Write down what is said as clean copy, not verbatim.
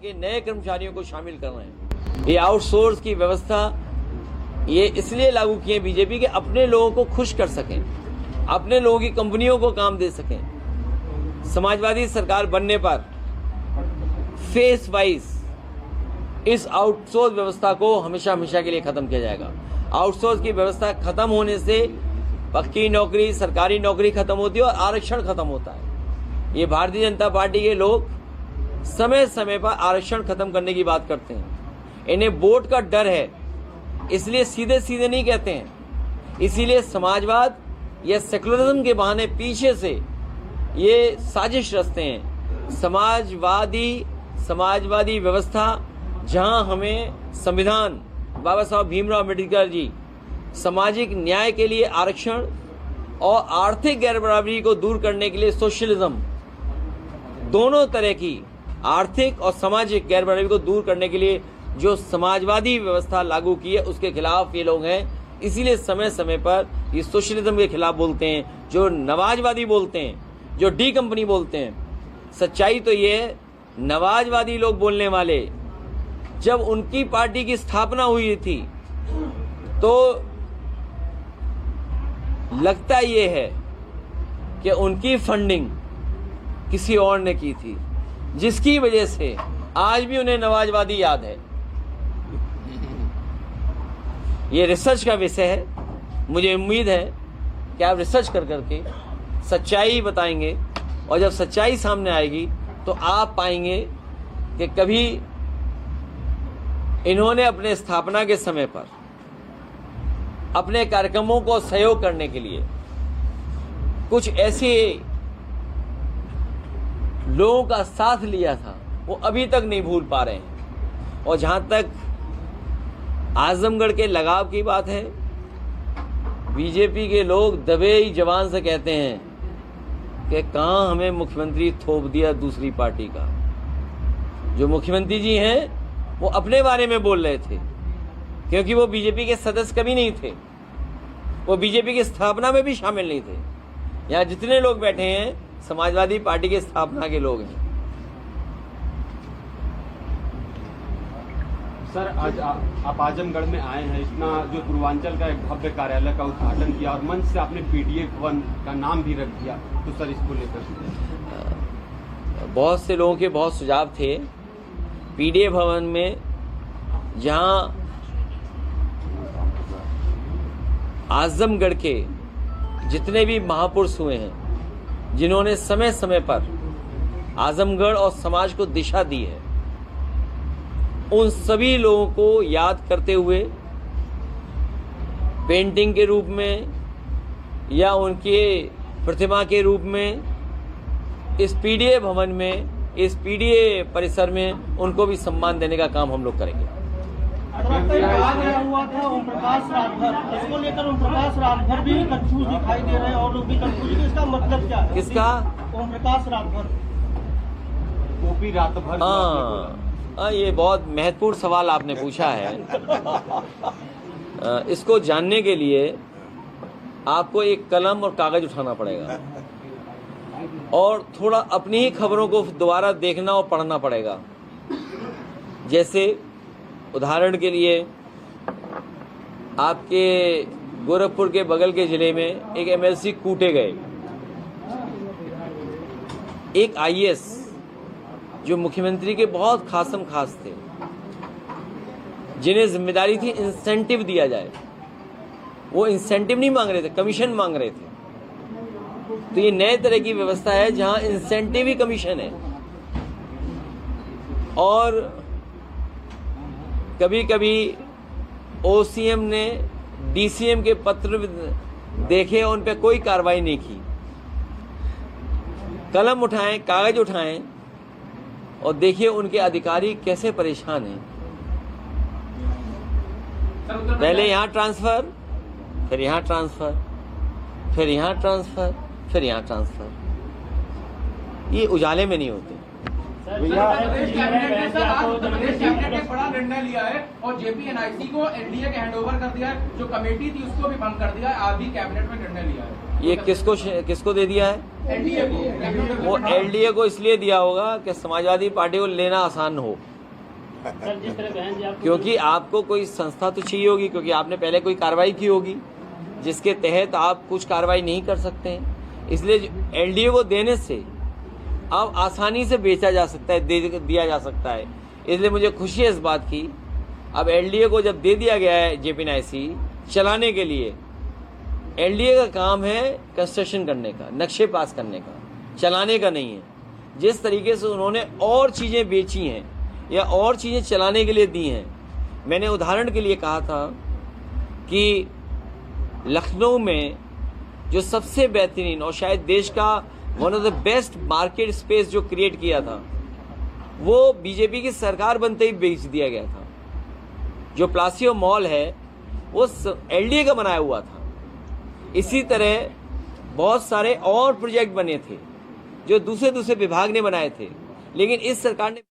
के नए कर्मचारियों को शामिल कर रहे हैं। ये आउटसोर्स की व्यवस्था ये इसलिए लागू की है बीजेपी के अपने लोगों को खुश कर सकें, अपने लोगों की कंपनियों को काम दे सकें। समाजवादी सरकार बनने पर फेस वाइज इस आउटसोर्स व्यवस्था को हमेशा हमेशा के लिए खत्म किया जाएगा। आउटसोर्स की व्यवस्था खत्म होने से पक्की नौकरी, सरकारी नौकरी खत्म होती है और आरक्षण खत्म होता है। ये भारतीय जनता पार्टी के लोग समय समय पर आरक्षण खत्म करने की बात करते हैं। इन्हें वोट का डर है, इसलिए सीधे सीधे नहीं कहते हैं। इसीलिए समाजवाद या सेकुलरिज्म के बहाने पीछे से ये साजिश रचते हैं। समाजवादी व्यवस्था जहां हमें संविधान बाबा साहब भीमराव अम्बेडकर जी सामाजिक न्याय के लिए आरक्षण और आर्थिक गैरबराबरी को दूर करने के लिए सोशलिज्म, दोनों तरह की आर्थिक और सामाजिक गैरबराबरी को दूर करने के लिए जो समाजवादी व्यवस्था लागू की है उसके खिलाफ ये लोग हैं। इसीलिए समय समय पर ये सोशलिज्म के खिलाफ बोलते हैं, जो नवाजवादी बोलते हैं, जो डी कंपनी बोलते हैं। सच्चाई तो ये है, नवाजवादी लोग बोलने वाले जब उनकी पार्टी की स्थापना हुई थी तो लगता ये है कि उनकी फंडिंग किसी और ने की थी, जिसकी वजह से आज भी उन्हें नवाजवादी याद है। ये रिसर्च का विषय है। मुझे उम्मीद है कि आप रिसर्च कर करके सच्चाई बताएंगे और जब सच्चाई सामने आएगी तो आप पाएंगे कि कभी इन्होंने अपने स्थापना के समय पर अपने कार्यक्रमों को सहयोग करने के लिए कुछ ऐसे लोगों का साथ लिया था, वो अभी तक नहीं भूल पा रहे हैं। और जहां तक आजमगढ़ के लगाव की बात है, बीजेपी के लोग दबे ही जवान से कहते हैं कि कहां हमें मुख्यमंत्री थोप दिया दूसरी पार्टी का। जो मुख्यमंत्री जी हैं वो अपने बारे में बोल रहे थे, क्योंकि वो बीजेपी के सदस्य कभी नहीं थे, वो बीजेपी की स्थापना में भी शामिल नहीं थे। यहाँ जितने लोग बैठे हैं समाजवादी पार्टी के स्थापना के लोग हैं। सर, आज आप आजमगढ़ में आए हैं, इतना जो पूर्वांचल का एक भव्य कार्यालय का उद्घाटन किया और मंच से आपने पीडीए भवन का नाम भी रख दिया, तो सर इसको लेकर बहुत से लोगों के बहुत सुझाव थे। पीडीए भवन में जहां आजमगढ़ के जितने भी महापुरुष हुए हैं, जिन्होंने समय समय पर आजमगढ़ और समाज को दिशा दी है, उन सभी लोगों को याद करते हुए पेंटिंग के रूप में या उनके प्रतिमा के रूप में इस पीडीए भवन में, इस पीडीए परिसर में उनको भी सम्मान देने का काम हम लोग करेंगे। हुआ था ओम प्रकाश राजभर, इसको लेकर ओम प्रकाश राजभर भी कंफ्यूज दिखाई दे रहे हैं और लोग भी कंफ्यूज। इसका मतलब क्या है? किसका? ओम प्रकाश राजभर, ओपी रातभर। हाँ, ये बहुत महत्वपूर्ण सवाल आपने पूछा है। इसको जानने के लिए आपको एक कलम और कागज उठाना पड़ेगा और थोड़ा अपनी ही खबरों को दोबारा देखना और पढ़ना पड़ेगा। जैसे उदाहरण के लिए आपके गोरखपुर के बगल के जिले में एक एमएलसी कूटे गए। एक आईएएस जो मुख्यमंत्री के बहुत खासम खास थे, जिन्हें जिम्मेदारी थी इंसेंटिव दिया जाए, वो इंसेंटिव नहीं मांग रहे थे, कमीशन मांग रहे थे। तो ये नए तरह की व्यवस्था है जहां इंसेंटिव ही कमीशन है। और कभी कभी ओसीएम ने डीसीएम के पत्र देखे और उन पर कोई कार्रवाई नहीं की। कलम उठाएं, कागज उठाएं और देखिए उनके अधिकारी कैसे परेशान हैं। पहले यहाँ ट्रांसफर, फिर यहाँ ट्रांसफर, फिर यहाँ ट्रांसफर, फिर यहाँ ट्रांसफर। ये उजाले में नहीं होते। प्रदेश कैबिनेट ने बड़ा निर्णय लिया है और जेपीएनआईसी को एनडीए के हैंडओवर कर दिया है। जो कमेटी थी उसको भी भंग कर दिया है। आज भी कैबिनेट में निर्णय लिया है। ये किसको दे दिया है? एनडीए को। वो एलडीए को इसलिए दिया होगा कि समाजवादी पार्टी को लेना आसान हो। सर जिस तरह बहन जी आपको क्योंकि आपको कोई संस्था तो चाहिए होगी, क्योंकि आपने पहले कोई कार्रवाई की होगी जिसके तहत आप कुछ कार्रवाई नहीं कर सकते हैं। इसलिए एलडीए को देने से अब आसानी से बेचा जा सकता है, दिया जा सकता है। इसलिए मुझे खुशी है इस बात की, अब एलडीए को जब दे दिया गया है JP&IC चलाने के लिए, एलडीए का काम है कंस्ट्रक्शन करने का, नक्शे पास करने का, चलाने का नहीं है। जिस तरीके से उन्होंने और चीज़ें बेची हैं या और चीज़ें चलाने के लिए दी हैं, मैंने उदाहरण के लिए कहा था कि लखनऊ में जो सबसे बेहतरीन और शायद देश का one of the best market space जो क्रिएट किया था, वो बीजेपी की सरकार बनते ही बेच दिया गया था। जो प्लासियो मॉल है वो एलडीए का बनाया हुआ था। इसी तरह बहुत सारे और प्रोजेक्ट बने थे जो दूसरे विभाग ने बनाए थे, लेकिन इस सरकार ने